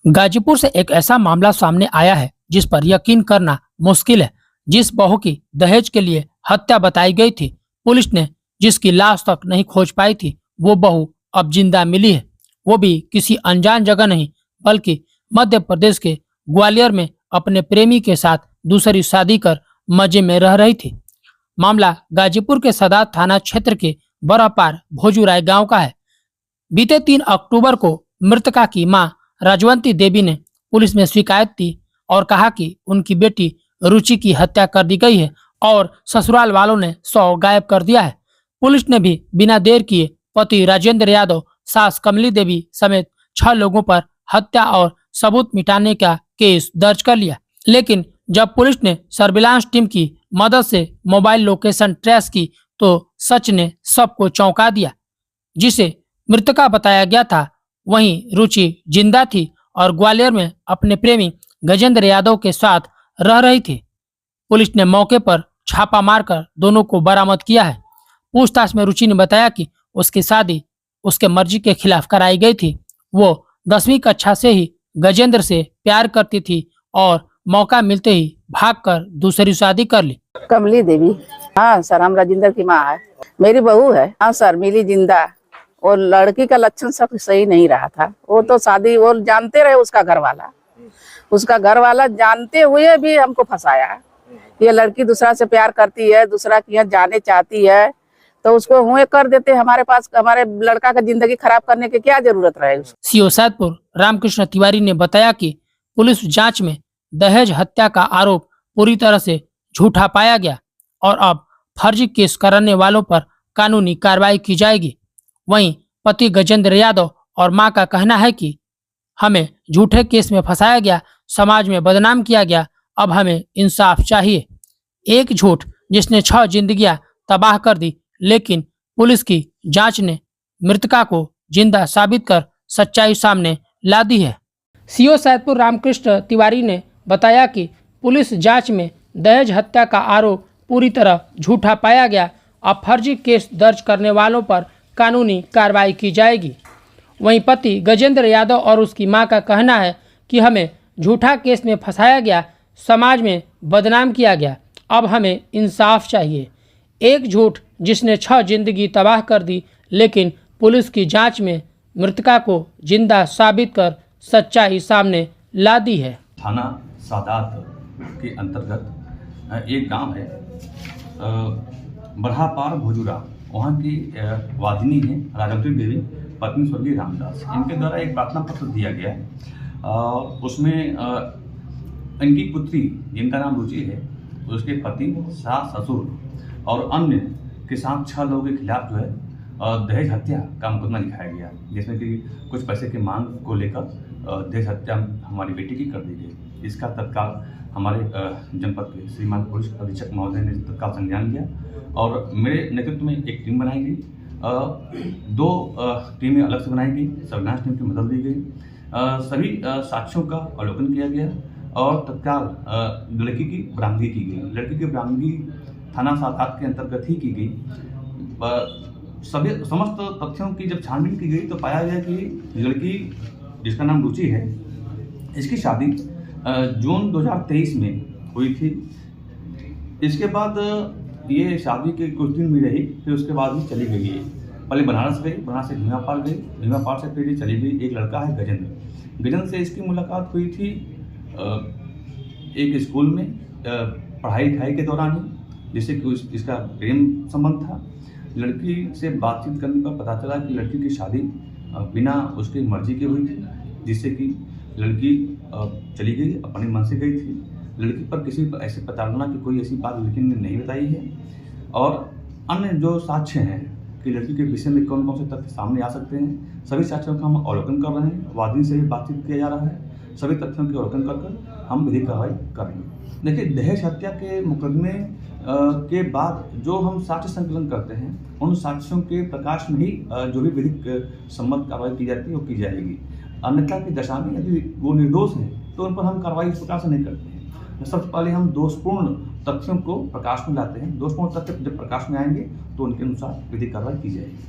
गाजीपुर से एक ऐसा मामला सामने आया है जिस पर यकीन करना मुश्किल है। जिस बहू की दहेज के लिए हत्या बताई गई थी, पुलिस ने जिसकी लाश तक नहीं खोज पाई थी, वो बहू अब जिंदा मिली है। वो भी किसी अनजान जगह नहीं, बल्कि मध्य प्रदेश के ग्वालियर में अपने प्रेमी के साथ दूसरी शादी कर मजे में रह रही थी। मामला गाजीपुर के सदार थाना क्षेत्र के बरहपार भोजूराय गांव का है। बीते 3 अक्टूबर को मृतका की मां राजवंती देवी ने पुलिस में शिकायत दी और कहा कि उनकी बेटी रुचि की हत्या कर दी गई है और ससुराल वालों ने शव गायब कर दिया है। पुलिस ने भी बिना देर किए पति राजेंद्र यादव, सास कमली देवी समेत 6 लोगों पर हत्या और सबूत मिटाने का केस दर्ज कर लिया। लेकिन जब पुलिस ने सर्विलांस टीम की मदद से मोबाइल लोकेशन ट्रेस की तो सच ने सबको चौंका दिया। जिसे मृतका बताया गया था, वहीं रुचि जिंदा थी और ग्वालियर में अपने प्रेमी गजेंद्र यादव के साथ रह रही थी। पुलिस ने मौके पर छापा मारकर दोनों को बरामद किया है। पूछताछ में रुचि ने बताया कि उसकी शादी उसके मर्जी के खिलाफ कराई गई थी। वो 10वीं कक्षा से ही गजेंद्र से प्यार करती थी और मौका मिलते ही भागकर दूसरी शादी कर ली। कमली देवी। हाँ सर, हम राजेंद्र की माँ है, मेरी बहू है। हाँ सर, मिली जिंदा। और लड़की का लक्षण सब सही नहीं रहा था। वो तो शादी वो जानते रहे, उसका घर वाला जानते हुए भी हमको फंसाया। ये लड़की दूसरा से प्यार करती है, दूसरा की यहाँ जाने चाहती है, तो उसको हुए कर देते। हमारे पास हमारे लड़का का जिंदगी खराब करने की क्या जरूरत रहे। सीओ सैदपुर रामकृष्ण तिवारी ने बताया कि पुलिस जांच में दहेज हत्या का आरोप पूरी तरह से झूठा पाया गया और अब फर्जी केस कराने वालों पर कानूनी कार्रवाई की जाएगी। वहीं पति गजेंद्र यादव और मां का कहना है कि हमें झूठे केस में फंसाया गया, समाज में बदनाम किया गया, अब हमें इंसाफ चाहिए। एक झूठ जिसने 6 जिंदगियां तबाह कर दी, लेकिन पुलिस की जांच ने मृतका को जिंदा साबित कर सच्चाई सामने ला दी है। सीओ सैदपुर रामकृष्ण तिवारी ने बताया कि पुलिस जांच में दहेज हत्या का आरोप पूरी तरह झूठा पाया गया। अब फर्जी केस दर्ज करने वालों पर कानूनी कार्रवाई की जाएगी। वहीं पति गजेंद्र यादव और उसकी मां का कहना है कि हमें झूठा केस में फंसाया गया, समाज में बदनाम किया गया, अब हमें इंसाफ चाहिए। एक झूठ जिसने 6 जिंदगी तबाह कर दी, लेकिन पुलिस की जांच में मृतका को जिंदा साबित कर सच्चाई सामने ला दी है। थाना सादात के अंतर्गत एक गांव है बरहापार भोजूरा, वहाँ की वादिनी है राजवंती देवी, पत्नी स्वर्गीय रामदास। इनके द्वारा एक प्रार्थना पत्र दिया गया है। उसमें इनकी पुत्री जिनका नाम रुचि है, उसके पति, सास, ससुर और अन्य के साथ 6 लोगों के खिलाफ जो है दहेज हत्या का मुकदमा लिखाया गया, जिसमें कि कुछ पैसे की मांग को लेकर दहेज हत्या हमारी बेटी की कर दी गई। इसका तत्काल हमारे जनपद के श्रीमान पुलिस अधीक्षक महोदय ने तत्काल संज्ञान लिया और मेरे नेतृत्व में एक टीम बनाई गई। 2 टीमें अलग से बनाई गई, सर्विलांस टीम की मदद दी गई। सभी साक्ष्यों का अवलोकन किया गया और तत्काल लड़की की बरामदगी की गई। लड़की की बरामदगी थाना सादात के अंतर्गत ही की गई। सभी समस्त तथ्यों की जब छानबीन की गई तो पाया गया कि लड़की जिसका नाम रुचि है, इसकी शादी जून 2023 में हुई थी। इसके बाद ये शादी के कुछ दिन भी रही, फिर उसके बाद ही चली गई है। पहले बनारस गई, बनारस से भीमापाल गई, भीमापाल से फिर ये चली गई। एक लड़का है गजेंद्र से इसकी मुलाकात हुई थी एक स्कूल में पढ़ाई लिखाई के दौरान ही, जिससे कि इसका प्रेम संबंध था। लड़की से बातचीत करने पर पता चला कि लड़की की शादी बिना उसकी मर्जी की हुई थी, जिससे कि लड़की चली गई, अपने मन से गई थी। लड़की पर किसी ऐसी प्रताड़ना की कोई ऐसी बात लड़की ने नहीं बताई है। और अन्य जो साक्ष्य हैं कि लड़की के विषय में कौन कौन से तथ्य सामने आ सकते हैं, सभी साक्ष्यों का हम अवलोकन कर रहे हैं। वादिनी से भी बातचीत किया जा रहा है, सभी तथ्यों के अवलोकन कर हम विधिक कार्रवाई करेंगे। देखिए, दहेज हत्या के मुकदमे के बाद जो हम साक्ष्य संकलन करते हैं, उन साक्ष्यों के प्रकाश में ही जो भी विधिक सम्मत कार्रवाई की जाती है वो की जाएगी। अन्यथा की दशा में यदि वो निर्दोष हैं तो उन पर हम कार्रवाई इस प्रकार से नहीं करते हैं। सबसे पहले हम दोषपूर्ण तथ्यों को प्रकाश में लाते हैं। दोषपूर्ण तथ्य जब प्रकाश में आएंगे तो उनके अनुसार विधिक कार्रवाई की जाएगी।